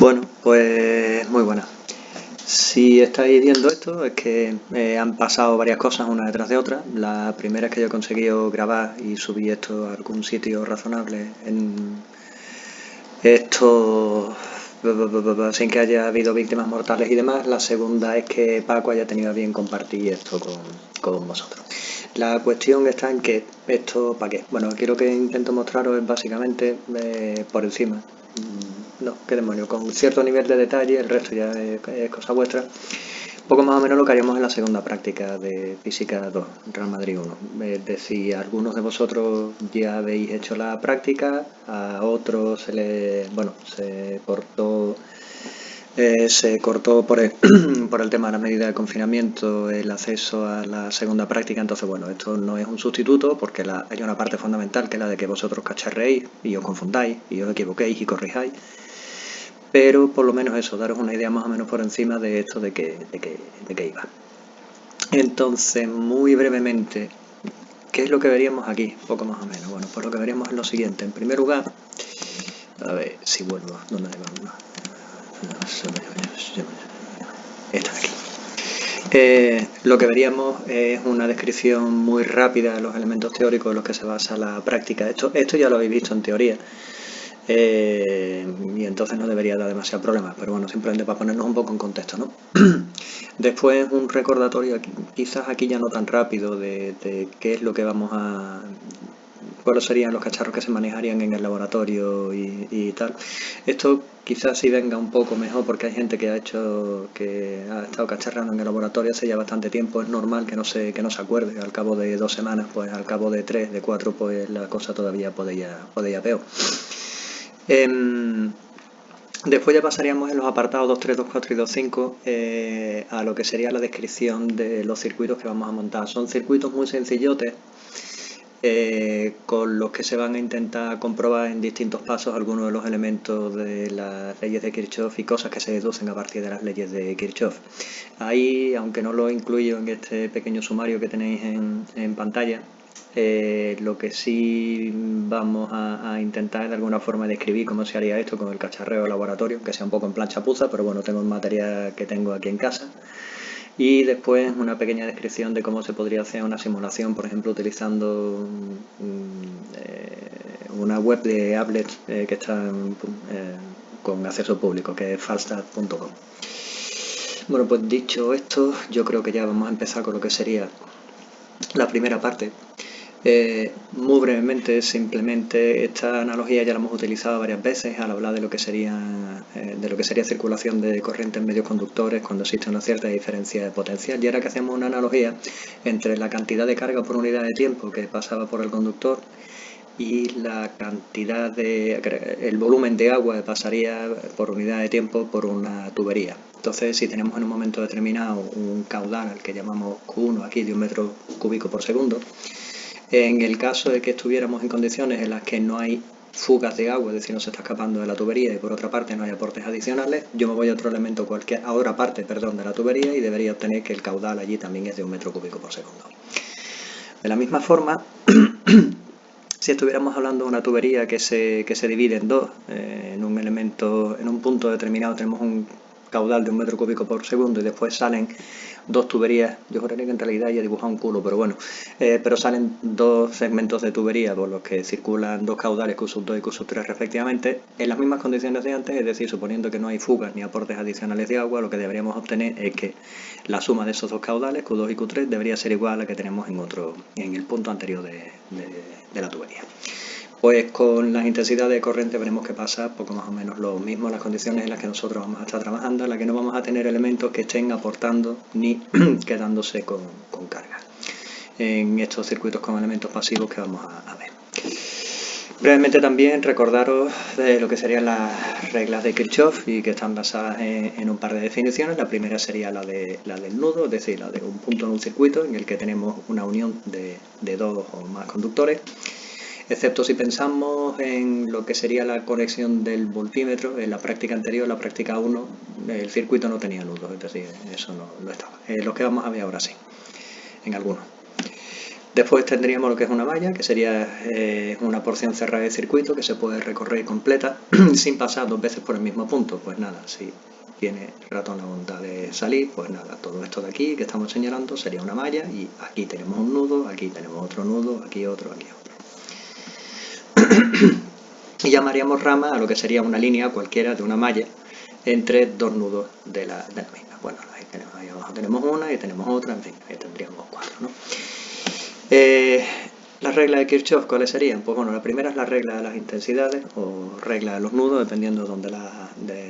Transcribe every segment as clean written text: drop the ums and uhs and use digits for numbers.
Bueno, pues muy buena. Si estáis viendo esto es que han pasado varias cosas una detrás de otra. La primera es que yo he conseguido grabar y subir esto a algún sitio razonable en esto sin que haya habido víctimas mortales y demás. La segunda es que Paco haya tenido a bien compartir esto con vosotros. La cuestión está en que esto, ¿para qué? Bueno, aquí lo que intento mostraros es básicamente por encima. No, qué demonio, con cierto nivel de detalle, el resto ya es cosa vuestra. Poco más o menos lo que haríamos en la segunda práctica de Física 2, Real Madrid 1. Es decir, algunos de vosotros ya habéis hecho la práctica, a otros se cortó por por el tema de las medidas de confinamiento el acceso a la segunda práctica. Entonces, bueno, esto no es un sustituto porque hay una parte fundamental que es la de que vosotros cacharréis y os confundáis y os equivoquéis y corrijáis. Pero por lo menos eso, daros una idea más o menos por encima de esto de qué iba. Entonces, muy brevemente, ¿qué es lo que veríamos aquí? Poco más o menos. Bueno, pues lo que veríamos es lo siguiente. En primer lugar, a ver si vuelvo. ¿Dónde vamos? Esta de aquí. Lo que veríamos es una descripción muy rápida de los elementos teóricos en los que se basa la práctica. Esto ya lo habéis visto en teoría. Y entonces no debería dar demasiado problema, pero bueno, simplemente para ponernos un poco en contexto, ¿no? Después un recordatorio, quizás aquí ya no tan rápido, de qué es lo que cuáles serían los cacharros que se manejarían en el laboratorio y tal. Esto quizás sí venga un poco mejor porque hay gente que ha estado cacharrando en el laboratorio hace ya bastante tiempo. Es normal que no se acuerde. Al cabo de 2 semanas, pues al cabo de 3, de 4, pues la cosa todavía podía peor. Después ya pasaríamos en los apartados 2.3, 2.4 y 2.5 a lo que sería la descripción de los circuitos que vamos a montar. Son circuitos muy sencillotes con los que se van a intentar comprobar en distintos pasos algunos de los elementos de las leyes de Kirchhoff y cosas que se deducen a partir de las leyes de Kirchhoff. Ahí, aunque no lo incluyo en este pequeño sumario que tenéis en pantalla, lo que sí vamos a intentar de alguna forma describir cómo se haría esto con el cacharreo laboratorio, que sea un poco en plan chapuza, pero bueno, tengo el material que tengo aquí en casa. Y después una pequeña descripción de cómo se podría hacer una simulación, por ejemplo, utilizando una web de Ablet que está con acceso público, que es falstaff.com. Bueno, pues dicho esto, yo creo que ya vamos a empezar con lo que sería la primera parte. Muy brevemente, simplemente esta analogía ya la hemos utilizado varias veces al hablar de lo que sería circulación de corriente en medios conductores cuando existe una cierta diferencia de potencial. Y ahora que hacemos una analogía entre la cantidad de carga por unidad de tiempo que pasaba por el conductor y la cantidad el volumen de agua que pasaría por unidad de tiempo por una tubería. Entonces, si tenemos en un momento determinado un caudal al que llamamos Q1 aquí de 1 metro cúbico por segundo, en el caso de que estuviéramos en condiciones en las que no hay fugas de agua, es decir, no se está escapando de la tubería y por otra parte no hay aportes adicionales, yo me voy a otro elemento a otra parte de la tubería y debería obtener que el caudal allí también es de 1 metro cúbico por segundo. De la misma forma, si estuviéramos hablando de una tubería que se divide en dos, en un punto determinado tenemos un caudal de 1 metro cúbico por segundo y después salen dos tuberías. Yo juraría que en realidad ya he dibujado un culo, pero bueno, pero salen dos segmentos de tubería por los que circulan dos caudales Q2 y Q3 respectivamente en las mismas condiciones de antes, es decir, suponiendo que no hay fugas ni aportes adicionales de agua, lo que deberíamos obtener es que la suma de esos dos caudales, Q2 y Q3, debería ser igual a la que tenemos en el punto anterior de la tubería. Pues con las intensidades de corriente veremos que pasa poco más o menos lo mismo en las condiciones en las que nosotros vamos a estar trabajando, en las que no vamos a tener elementos que estén aportando ni quedándose con carga en estos circuitos con elementos pasivos que vamos a ver. Brevemente también recordaros de lo que serían las reglas de Kirchhoff y que están basadas en un par de definiciones. La primera sería la del nudo, es decir, la de un punto en un circuito en el que tenemos una unión de dos o más conductores, excepto si pensamos en lo que sería la conexión del voltímetro. En la práctica anterior, la práctica 1, el circuito no tenía nudos, es decir, eso no estaba. Los que vamos a ver ahora sí, en algunos. Después tendríamos lo que es una malla, que sería una porción cerrada de circuito que se puede recorrer completa sin pasar 2 veces por el mismo punto. Pues nada, si tiene el ratón la voluntad de salir, pues nada, todo esto de aquí que estamos señalando sería una malla y aquí tenemos un nudo, aquí tenemos otro nudo, aquí otro, aquí otro. Y llamaríamos rama a lo que sería una línea cualquiera de una malla entre dos nudos de la misma. Bueno, ahí abajo tenemos una y tenemos otra, en fin, ahí tendríamos 4, ¿no? Las reglas de Kirchhoff, ¿cuáles serían? Pues bueno, la primera es la regla de las intensidades o regla de los nudos, dependiendo de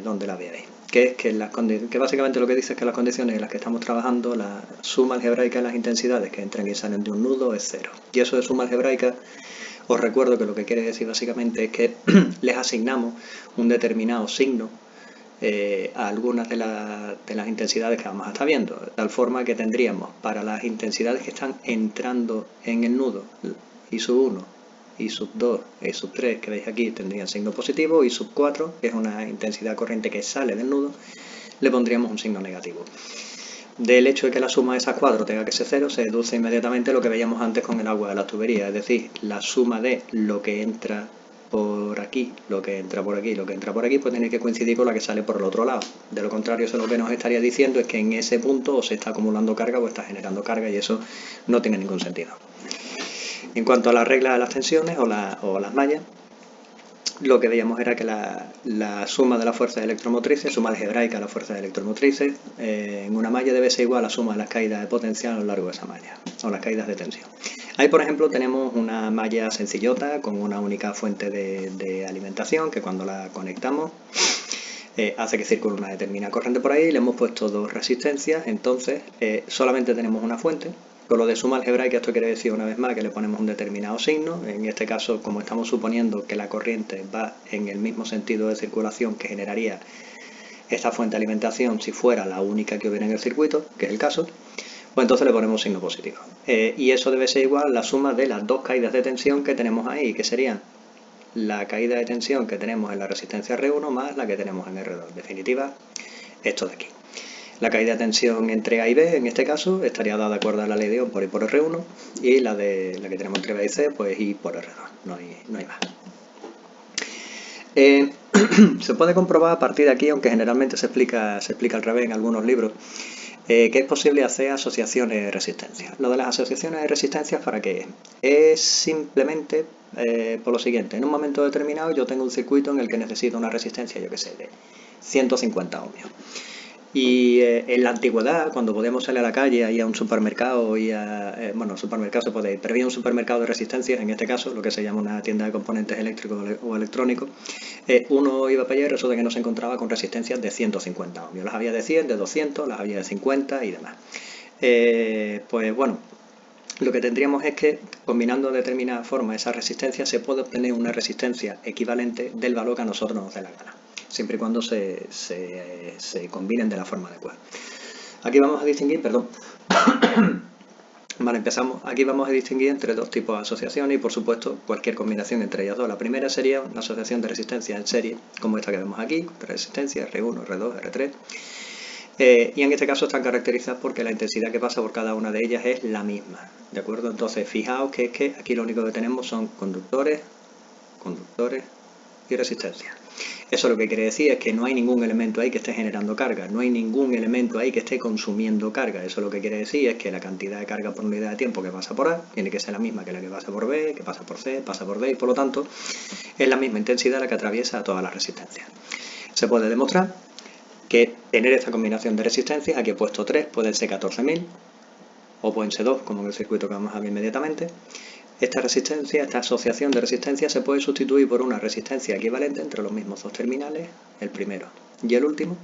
dónde la veáis. Que es que básicamente lo que dice es que las condiciones en las que estamos trabajando, la suma algebraica de las intensidades que entran y salen de un nudo es 0. Y eso de suma algebraica, os recuerdo que lo que quiere decir básicamente es que les asignamos un determinado signo a algunas de las intensidades que vamos a estar viendo, de tal forma que tendríamos para las intensidades que están entrando en el nudo, I sub 1, I sub 2, I sub 3, que veis aquí, tendrían signo positivo, I sub 4, que es una intensidad corriente que sale del nudo, le pondríamos un signo negativo. Del hecho de que la suma de esas 4 tenga que ser 0, se deduce inmediatamente lo que veíamos antes con el agua de la tubería, es decir, la suma de lo que entra por aquí, lo que entra por aquí, lo que entra por aquí, pues tiene que coincidir con la que sale por el otro lado. De lo contrario, eso lo que nos estaría diciendo es que en ese punto o se está acumulando carga o está generando carga, y eso no tiene ningún sentido. En cuanto a la regla de las tensiones o las mallas, lo que veíamos era que la suma de las fuerzas electromotrices, suma algebraica de las fuerzas electromotrices, en una malla debe ser igual a la suma de las caídas de potencial a lo largo de esa malla, o las caídas de tensión. Ahí, por ejemplo, tenemos una malla sencillota con una única fuente de alimentación que cuando la conectamos hace que circule una determinada corriente por ahí. Le hemos puesto 2 resistencias, entonces solamente tenemos una fuente. Con lo de suma algebraica, esto quiere decir una vez más que le ponemos un determinado signo. En este caso, como estamos suponiendo que la corriente va en el mismo sentido de circulación que generaría esta fuente de alimentación si fuera la única que hubiera en el circuito, que es el caso, pues entonces le ponemos signo positivo. Y eso debe ser igual a la suma de las 2 caídas de tensión que tenemos ahí, que serían la caída de tensión que tenemos en la resistencia R1 más la que tenemos en R2. En definitiva, esto de aquí. La caída de tensión entre A y B, en este caso, estaría dada de acuerdo a la ley de Ohm por I por R1, y la que tenemos entre B y C, pues I por R2, no hay más. Se puede comprobar a partir de aquí, aunque generalmente se explica al revés en algunos libros, que es posible hacer asociaciones de resistencia. Lo de las asociaciones de resistencias, ¿para qué es? simplemente por lo siguiente. En un momento determinado yo tengo un circuito en el que necesito una resistencia, yo que sé, de 150 ohmios. Y en la antigüedad, cuando podíamos salir a la calle, a ir a un supermercado, supermercado se puede ir, pero había un supermercado de resistencias, en este caso, lo que se llama una tienda de componentes eléctricos o electrónicos, uno iba para allá y resulta que no se encontraba con resistencias de 150 ohmios. Las había de 100, de 200, las había de 50 y demás. Pues bueno, lo que tendríamos es que, combinando de determinada forma esas resistencias, se puede obtener una resistencia equivalente del valor que a nosotros nos dé la gana, siempre y cuando se combinen de la forma adecuada. Aquí vamos a distinguir, Vale, empezamos. Aquí vamos a distinguir entre 2 tipos de asociaciones y, por supuesto, cualquier combinación entre ellas 2. La primera sería una asociación de resistencia en serie, como esta que vemos aquí, de resistencia R1, R2, R3. Y en este caso están caracterizadas porque la intensidad que pasa por cada una de ellas es la misma, ¿de acuerdo? Entonces, fijaos que es que aquí lo único que tenemos son conductores y resistencia. Eso lo que quiere decir es que no hay ningún elemento ahí que esté generando carga, no hay ningún elemento ahí que esté consumiendo carga. Eso lo que quiere decir es que la cantidad de carga por unidad de tiempo que pasa por A tiene que ser la misma que la que pasa por B, que pasa por C, pasa por D, y por lo tanto es la misma intensidad la que atraviesa a todas las resistencias. Se puede demostrar que tener esta combinación de resistencias, aquí he puesto 3, pueden ser 14.000 o pueden ser 2, como en el circuito que vamos a ver inmediatamente. Esta asociación de resistencias se puede sustituir por una resistencia equivalente entre los mismos 2 terminales, el primero y el último,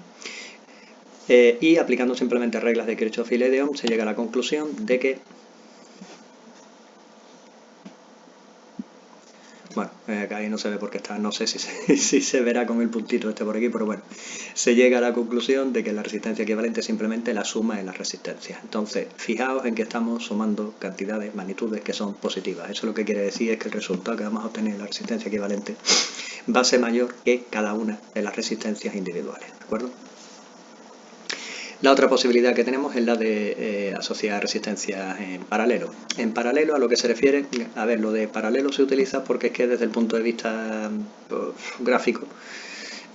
y aplicando simplemente reglas de Kirchhoff y ley de Ohm se llega a la conclusión de que, bueno, acá ahí no se ve porque está, no sé si se verá con el puntito este por aquí, pero bueno, se llega a la conclusión de que la resistencia equivalente es simplemente la suma de las resistencias. Entonces, fijaos en que estamos sumando cantidades, magnitudes que son positivas. Eso lo que quiere decir es que el resultado que vamos a obtener en la resistencia equivalente va a ser mayor que cada una de las resistencias individuales, ¿de acuerdo? La otra posibilidad que tenemos es la de asociar resistencias en paralelo. En paralelo a lo que se refiere, a ver, lo de paralelo se utiliza porque es que desde el punto de vista gráfico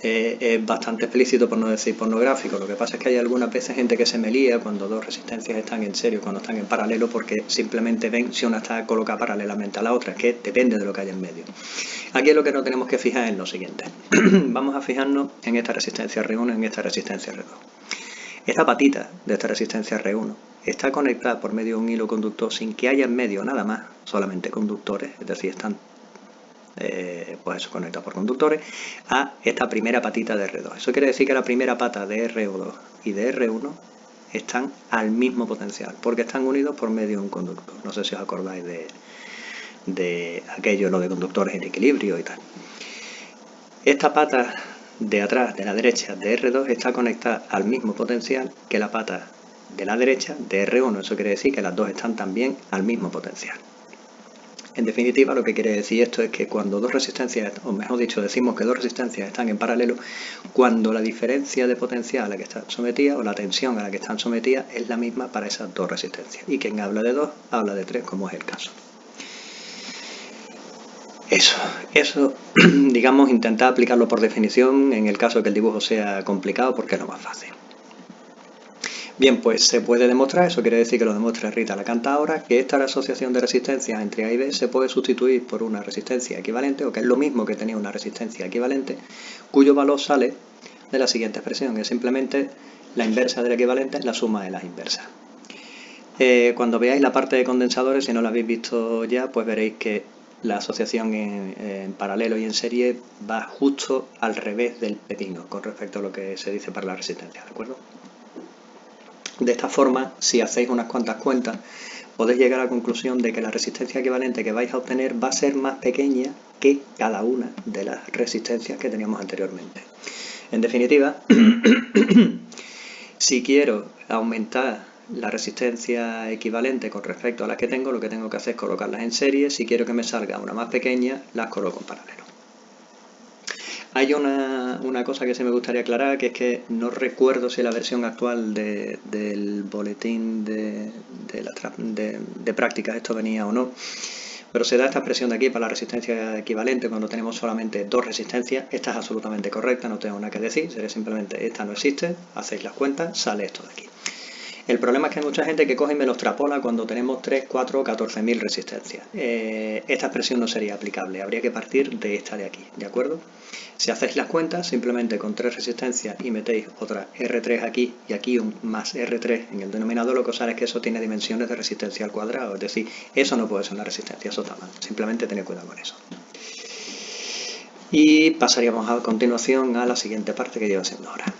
es bastante explícito, por no decir pornográfico. Lo que pasa es que hay algunas veces gente que se me lía cuando dos resistencias están en serio, cuando están en paralelo, porque simplemente ven si una está colocada paralelamente a la otra, es que depende de lo que haya en medio. Aquí lo que nos tenemos que fijar es lo siguiente. Vamos a fijarnos en esta resistencia R1 y en esta resistencia R2. Esta patita de esta resistencia R1 está conectada por medio de un hilo conductor sin que haya en medio nada más, solamente conductores, es decir, están pues conectados por conductores, a esta primera patita de R2. Eso quiere decir que la primera pata de R2 y de R1 están al mismo potencial, porque están unidos por medio de un conductor. No sé si os acordáis de aquello, lo de conductores en equilibrio y tal. Esta pata de atrás, de la derecha, de R2, está conectada al mismo potencial que la pata de la derecha de R1. Eso quiere decir que las dos están también al mismo potencial. En definitiva, lo que quiere decir esto es que cuando dos resistencias, o mejor dicho, decimos que dos resistencias están en paralelo, cuando la diferencia de potencial a la que están sometidas, o la tensión a la que están sometidas, es la misma para esas dos resistencias. Y quien habla de dos, habla de tres, como es el caso. Eso, digamos, intentar aplicarlo por definición en el caso de que el dibujo sea complicado, porque es lo más fácil. Bien, pues se puede demostrar, eso quiere decir que lo demuestra Rita la cantadora, que esta asociación de resistencias entre A y B se puede sustituir por una resistencia equivalente, o que es lo mismo que tenía una resistencia equivalente, cuyo valor sale de la siguiente expresión, es simplemente la inversa del equivalente es la suma de las inversas. Cuando veáis la parte de condensadores, si no la habéis visto ya, pues veréis que la asociación en paralelo y en serie va justo al revés del pepino con respecto a lo que se dice para la resistencia, ¿de acuerdo? De esta forma, si hacéis unas cuantas cuentas, podéis llegar a la conclusión de que la resistencia equivalente que vais a obtener va a ser más pequeña que cada una de las resistencias que teníamos anteriormente. En definitiva, si quiero aumentar la resistencia equivalente con respecto a las que tengo, lo que tengo que hacer es colocarlas en serie. Si quiero que me salga una más pequeña, las coloco en paralelo. Hay una cosa que sí me gustaría aclarar, que es que no recuerdo si la versión actual del boletín de prácticas esto venía o no, pero se da esta expresión de aquí para la resistencia equivalente cuando tenemos solamente dos resistencias. Esta es absolutamente correcta, no tengo nada que decir, sería simplemente esta no existe, hacéis las cuentas, sale esto de aquí. El problema es que hay mucha gente que coge y me lo extrapola cuando tenemos 3, 4 o 14.000 resistencias. Esta expresión no sería aplicable, habría que partir de esta de aquí, ¿de acuerdo? Si hacéis las cuentas, simplemente con 3 resistencias y metéis otra R3 aquí y aquí un más R3 en el denominador, lo que os sale es que eso tiene dimensiones de resistencia al cuadrado, es decir, eso no puede ser una resistencia, eso está mal, simplemente tened cuidado con eso. Y pasaríamos a continuación a la siguiente parte que lleva siendo ahora.